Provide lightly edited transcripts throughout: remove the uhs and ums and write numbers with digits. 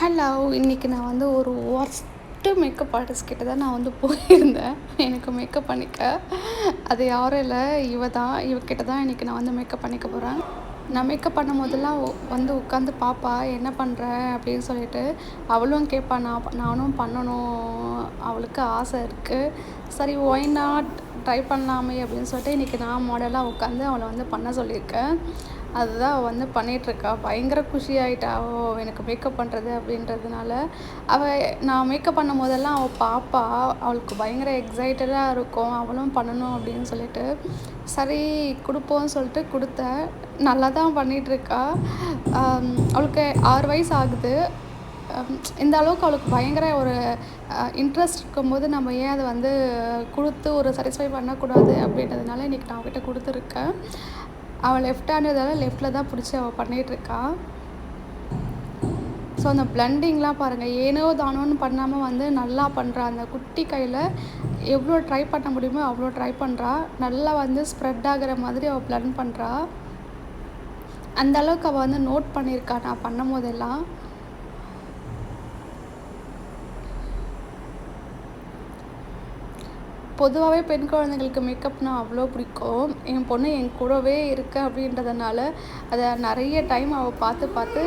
Hello! இன்றைக்கி நான் வந்து ஒரு ஒர்ஸ்ட்டு மேக்கப் ஆர்டிஸ்ட் கிட்ட தான் நான் வந்து போயிருந்தேன். எனக்கு மேக்கப் பண்ணிக்க. அது யாரும் இல்ல, இவ தான். இவகிட்ட தான் இன்றைக்கி நான் வந்து மேக்கப் பண்ணிக்க போகிறேன். நான் மேக்கப் பண்ணும்போதெல்லாம் வந்து உட்காந்து பார்ப்பா, என்ன பண்ணுற அப்படின்னு சொல்லிட்டு. அவளும் கேட்பா, நானும் பண்ணணும், அவளுக்கு ஆசை இருக்குது. சரி, ஒய் நாட், ட்ரை பண்ணலாமே அப்படின்னு சொல்லிட்டு இன்றைக்கி நான் மாடலாக உட்காந்து அவளை வந்து பண்ண சொல்லியிருக்கேன். அதுதான் அவள் வந்து பண்ணிகிட்ருக்கா. பயங்கர குஷியாயிட்டா, எனக்கு மேக்கப் பண்ணுறது அப்படின்றதுனால. நான் மேக்கப் பண்ணும் போதெல்லாம் அவள் பார்ப்பா, அவளுக்கு பயங்கர எக்ஸைட்டடாக இருக்கும், அவளும் பண்ணணும் அப்படின்னு சொல்லிட்டு. சரி கொடுப்போம்னு சொல்லிட்டு கொடுத்தேன். நல்லா தான் பண்ணிகிட்ருக்கா. அவளுக்கு 6 வயசு ஆகுது. இந்த அளவுக்கு அவளுக்கு பயங்கர ஒரு இன்ட்ரெஸ்ட் இருக்கும்போது நம்ம ஏன் அதை வந்து கொடுத்து ஒரு சாட்டிஸ்ஃபை பண்ணக்கூடாது அப்படின்றதுனால இன்றைக்கி நான் அவகிட்ட கொடுத்துருக்கேன். அவள் லெஃப்ட் ஹேண்டதால் லெஃப்டில் தான் பிடிச்சி அவள் பண்ணிகிட்ருக்கா. ஸோ அந்த பிளண்டிங்லாம் பாருங்கள், ஏனோ தானோன்னு பண்ணாமல் வந்து நல்லா பண்ணுறா. அந்த குட்டி கையில் எவ்வளோ ட்ரை பண்ண முடியுமோ அவ்வளோ ட்ரை பண்ணுறா. நல்லா வந்து ஸ்ப்ரெட் ஆகிற மாதிரி அவள் பிளண்ட் பண்ணுறா. அந்த அளவுக்கு அவள் வந்து நோட் பண்ணியிருக்கா நான் பண்ணும் போதெல்லாம். பொதுவாகவே பெண் குழந்தைங்களுக்கு மேக்கப்னால் அவ்வளோ பிடிக்கும். என் பொண்ணு என் கூடவே இருக்கு அப்படின்றதுனால அதை நிறைய டைம் அவள் பார்த்து பார்த்து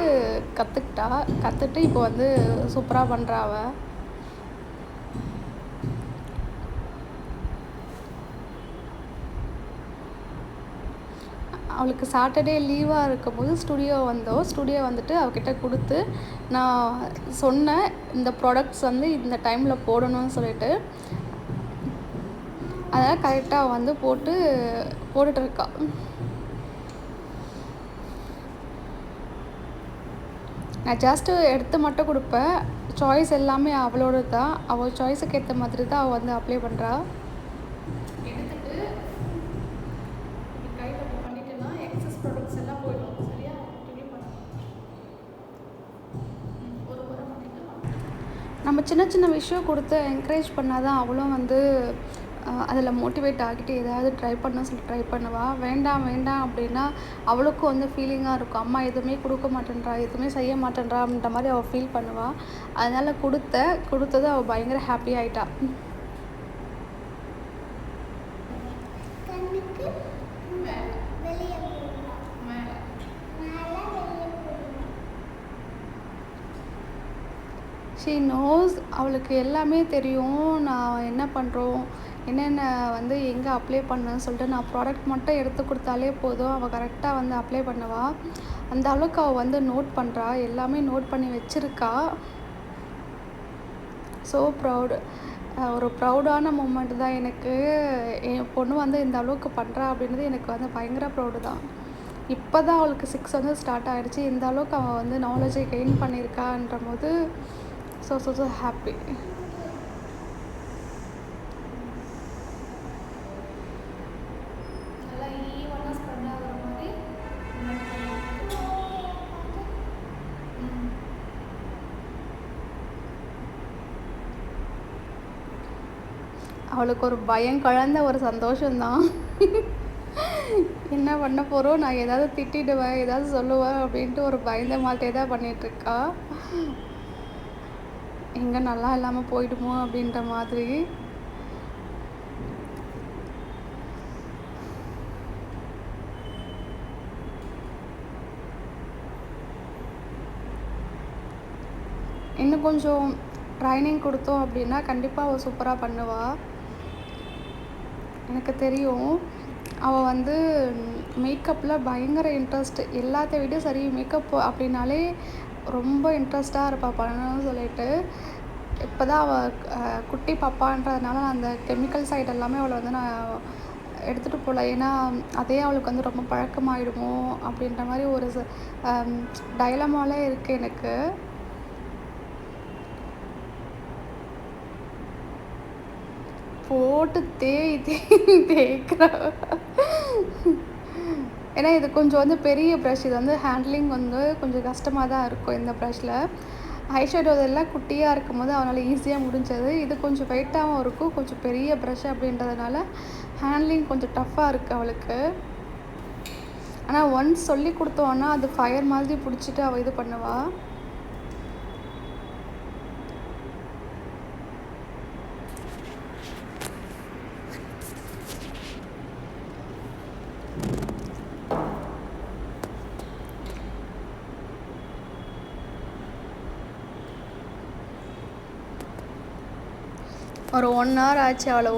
கற்றுட்டு இப்போ வந்து சூப்பராக பண்ணுறா அவள். அவளுக்கு சாட்டர்டே லீவாக இருக்கும்போது ஸ்டுடியோ வந்துட்டு அவகிட்ட கொடுத்து நான் சொன்னேன், இந்த ப்ராடக்ட்ஸ் வந்து இந்த டைமில் போடணும்னு சொல்லிட்டு. அதனால் கரெக்டாக வந்து போட்டுட்ருக்கா. நான் ஜஸ்ட்டு எடுத்து மட்டும் கொடுப்பேன். சாய்ஸ் எல்லாமே அவளோட தான். அவள் சாய்ஸுக்கு ஏற்ற மாதிரி தான் அவள் வந்து அப்ளை பண்ணுறா. எடுத்துட்டு கையில் பண்ணிட்டேன்னா எக்ஸஸ் ப்ராடக்ட்ஸ் எல்லாம் போயிடும். சரியா? ஒரு முறை பண்ணிக்கலாம். நம்ம சின்ன சின்ன விஷயம் கொடுத்து என்கரேஜ் பண்ணால் தான் அவளும் வந்து அதில் மோட்டிவேட் ஆகிட்டு ஏதாவது ட்ரை பண்ணுவாள். வேண்டாம் அப்படின்னா அவளுக்கும் வந்து ஃபீலிங்காக இருக்கும், அம்மா எதுவுமே கொடுக்க மாட்டேன்றா, எதுவுமே செய்ய மாட்டேன்றா அப்படின்ற மாதிரி அவள் ஃபீல் பண்ணுவாள். அதனால் கொடுத்தது அவள் பயங்கர ஹாப்பி ஆகிட்டா. ஷீ நோஸ், அவளுக்கு எல்லாமே தெரியும். நான் என்ன பண்ணுறோம், என்னென்ன வந்து எங்கே அப்ளை பண்ணேன்னு சொல்லிட்டு நான் ப்ராடக்ட் மட்டும் எடுத்து கொடுத்தாலே போதும், அவள் கரெக்டாக வந்து அப்ளை பண்ணுவாள். அந்த அளவுக்கு அவள் வந்து நோட் பண்ணுறா, எல்லாமே நோட் பண்ணி வச்சுருக்கா. So proud. ஒரு ப்ரௌடான மூமெண்ட் தான் எனக்கு. என் பொண்ணு வந்து இந்த அளவுக்கு பண்ணுறா அப்படின்றது எனக்கு வந்து பயங்கர ப்ரௌடு தான். இப்போ தான் அவளுக்கு 6 வந்து ஸ்டார்ட் ஆகிடுச்சு. இந்த அளவுக்கு அவள் வந்து நாலேஜை கெயின் பண்ணியிருக்கான்ற போது ஸோ ஹாப்பி. நல்லா ஈவனாக ஸ்ப்ரெட் ஆகிற மாதிரி. அவளுக்கு ஒரு பயம் கலந்த ஒரு சந்தோஷம்தான். என்ன பண்ண போகிறோம், நான் ஏதாவது திட்டிடுவேன், ஏதாவது சொல்லுவேன் அப்படின்ட்டு ஒரு பயந்த மாதிரியே தான் பண்ணிகிட்ருக்கா. எங்கே நல்லா இல்லாமல் போயிடுமோ அப்படின்ற மாதிரி. இன்னும் கொஞ்சம் ட்ரைனிங் கொடுத்தோம் அப்படின்னா கண்டிப்பாக அவள் சூப்பராக பண்ணுவாள். எனக்கு தெரியும். அவள் வந்து மேக்கப்பில் பயங்கர இன்ட்ரெஸ்ட். எல்லாத்த விட சரி, மேக்கப் அப்படின்னாலே ரொம்ப இன்ட்ரெஸ்ட்டாக இருப்பாள் பண்ணணும்னு சொல்லிட்டு. இப்போ தான் அவள் குட்டி பாப்பான்றதுனால நான் அந்த கெமிக்கல் சைட் எல்லாமே அவளை வந்து நான் எடுத்துகிட்டு போகல. ஏன்னா அதே அவளுக்கு வந்து ரொம்ப பழக்கமாகிடுமோ அப்படின்ற மாதிரி ஒரு டைலமாலே இருக்குது எனக்கு. போட்டு தேய்க்கிறா. ஏன்னா இது கொஞ்சம் வந்து பெரிய ப்ரஷ். இது வந்து ஹேண்ட்லிங் வந்து கொஞ்சம் கஷ்டமாக தான் இருக்கும் இந்த ப்ரஷ்ஷில். ஐஷேடோ இதெல்லாம் குட்டியாக இருக்கும் போது அவனால் ஈஸியாக முடிஞ்சது. இது கொஞ்சம் வெயிட்டாகவும் இருக்கும், கொஞ்சம் பெரிய ப்ரஷ் அப்படின்றதுனால ஹேண்ட்லிங் கொஞ்சம் டஃப்பாக இருக்குது அவளுக்கு. ஆனால் ஒன்ஸ் சொல்லி கொடுத்தோன்னா அது ஃபயர் மாதிரி பிடிச்சிட்டு அவள் இது பண்ணுவாள். ஒரு 1 hour ஆச்சு அவளை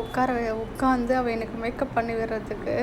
உட்காந்து அவள் எனக்கு மேக்கப் பண்ணி விடுறதுக்கு.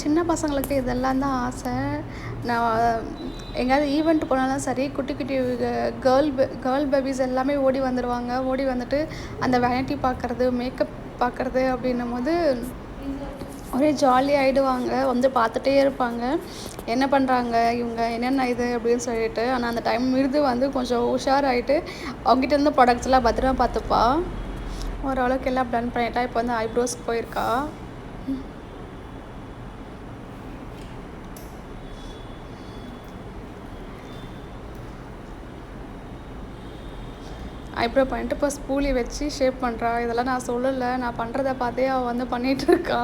சின்ன பசங்களுக்கு இதெல்லாம் தான் ஆசை. நான் எங்கேயாவது ஈவெண்ட் போனாலும் சரி, குட்டி குட்டி கேர்ள் பேபிஸ் எல்லாமே ஓடி வந்துடுவாங்க. ஓடி வந்துட்டு அந்த வேனிட்டி பார்க்குறது, மேக்கப் பார்க்குறது அப்படின்னும் போது ஒரே ஜாலியாகிடுவாங்க. வந்து பார்த்துட்டே இருப்பாங்க, என்ன பண்ணுறாங்க இவங்க, என்னென்ன இது அப்படின்னு சொல்லிட்டு. ஆனால் அந்த டைம் மிருது வந்து கொஞ்சம் உஷாராகிட்டு அவங்ககிட்ட இருந்து ப்ராடக்ட்ஸ்லாம் பத்திரமா பார்த்துப்பா. ஓரளவுக்கு எல்லாம் டன் பண்ணிட்டா. இப்போ வந்து ஐப்ரோஸ்க்கு போயிருக்கா. ஐப்ரோ பண்ணிட்டு இப்போ ஸ்பூலி வச்சு ஷேப் பண்ணுறா. இதெல்லாம் நான் சொல்லலை, நான் பண்ணுறத பார்த்தே அவள் வந்து பண்ணிகிட்ருக்கா.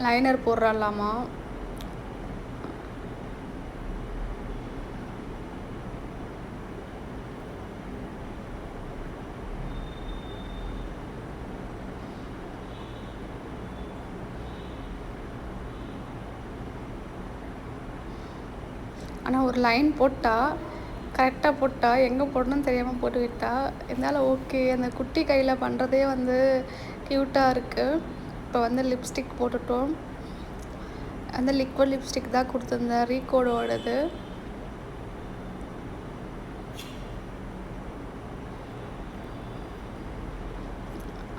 லைனர் போடுறாலாமா? ஆனால் ஒரு லைன் போட்டால் கரெக்டாக போட்டா, எங்கே போடணும்னு தெரியாமல் போட்டு விட்டா. இருந்தாலும் ஓகே, அந்த குட்டி கையில் பண்ணுறதே வந்து க்யூட்டாக இருக்குது. இப்போ வந்து லிப்ஸ்டிக் போட்டுட்டோம். அந்த லிக்விட் லிப்ஸ்டிக் தான் கொடுத்துருந்தேன், ரீகோடோடது.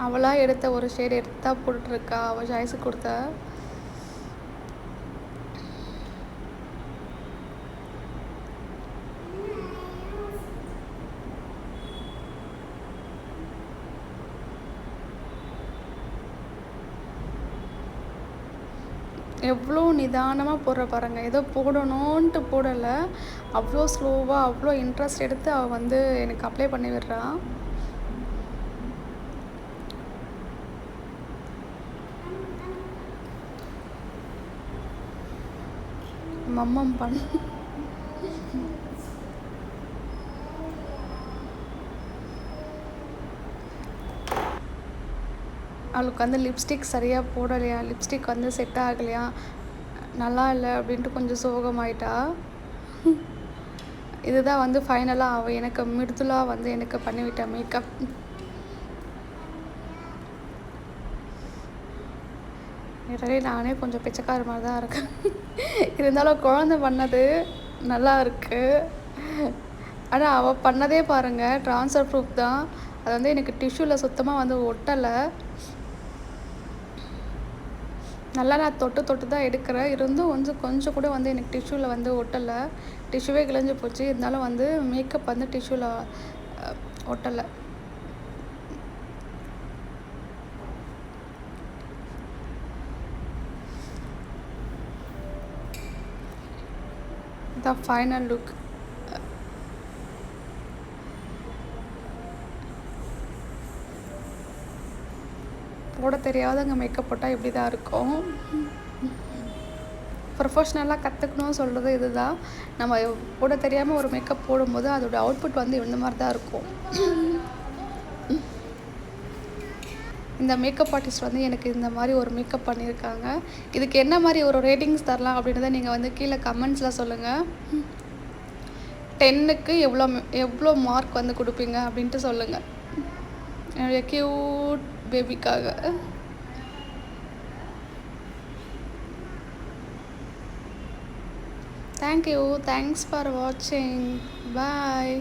அவளாக எடுத்த ஒரு ஷேட் எடுத்தா போட்டுட்ருக்கா, அவள் சாய்ஸு கொடுத்த. எவ்வளோ நிதானமாக போடுற பாருங்க. ஏதோ போடணுன்ட்டு போடலை, அவ்வளோ ஸ்லோவாக அவ்வளோ இன்ட்ரெஸ்ட் எடுத்து அவள் வந்து எனக்கு அப்ளை பண்ணி விடுறான். மம்மம் பண்ண அவளுக்கு வந்து லிப்ஸ்டிக் சரியாக போடலையா, லிப்ஸ்டிக் வந்து செட் ஆகலையா, நல்லா இல்லை அப்படின்ட்டு கொஞ்சம் சோகமாயிட்டா. இதுதான் வந்து ஃபைனலாக அவள் எனக்கு மிருதுலாக வந்து எனக்கு பண்ணிவிட்டா மேக்கப். நிறைய நானே கொஞ்சம் பிச்சைக்கார மாதிரி தான் இருக்கேன். இருந்தாலும் குழந்தை பண்ணது நல்லா இருக்குது. ஆனால் அவள் பண்ணதே பாருங்கள், ட்ரான்ஸ்ஃபர் ப்ரூஃப் தான். அது வந்து எனக்கு டிஷ்யூவில் சுத்தமாக வந்து ஒட்டலை. நல்லா நான் தொட்டு தான் எடுக்கிறேன், இருந்தும் வந்து கொஞ்சம் கூட வந்து எனக்கு டிஷ்யூவில் வந்து ஒட்டலை. டிஷ்யூவே கிழிஞ்சு போச்சு. இருந்தாலும் வந்து மேக்கப் வந்து டிஷ்யூவில் ஒட்டலை. இதான் ஃபைனல் லுக். போட தெரியாதவங்க மேக்கப் போட்டால் இப்படி தான் இருக்கும். ப்ரொஃபஷ்னலாக கற்றுக்கணும்னு சொல்கிறது இது தான். நம்ம போட தெரியாமல் ஒரு மேக்கப் போடும்போது அதோடய அவுட்புட் வந்து இந்த மாதிரி தான் இருக்கும். இந்த மேக்கப் ஆர்டிஸ்ட் வந்து எனக்கு இந்த மாதிரி ஒரு மேக்கப் பண்ணியிருக்காங்க. இதுக்கு என்ன மாதிரி ஒரு ரேட்டிங்ஸ் தரலாம் அப்படின்றத நீங்கள் வந்து கீழே கமெண்ட்ஸில் சொல்லுங்கள். 10க்கு எவ்வளோ மார்க் வந்து கொடுப்பீங்க அப்படின்ட்டு சொல்லுங்கள், என்னுடைய க்யூட் பேபிக்காக. தேங்க்யூ. தேங்க்ஸ் ஃபார் வாட்சிங். பாய்.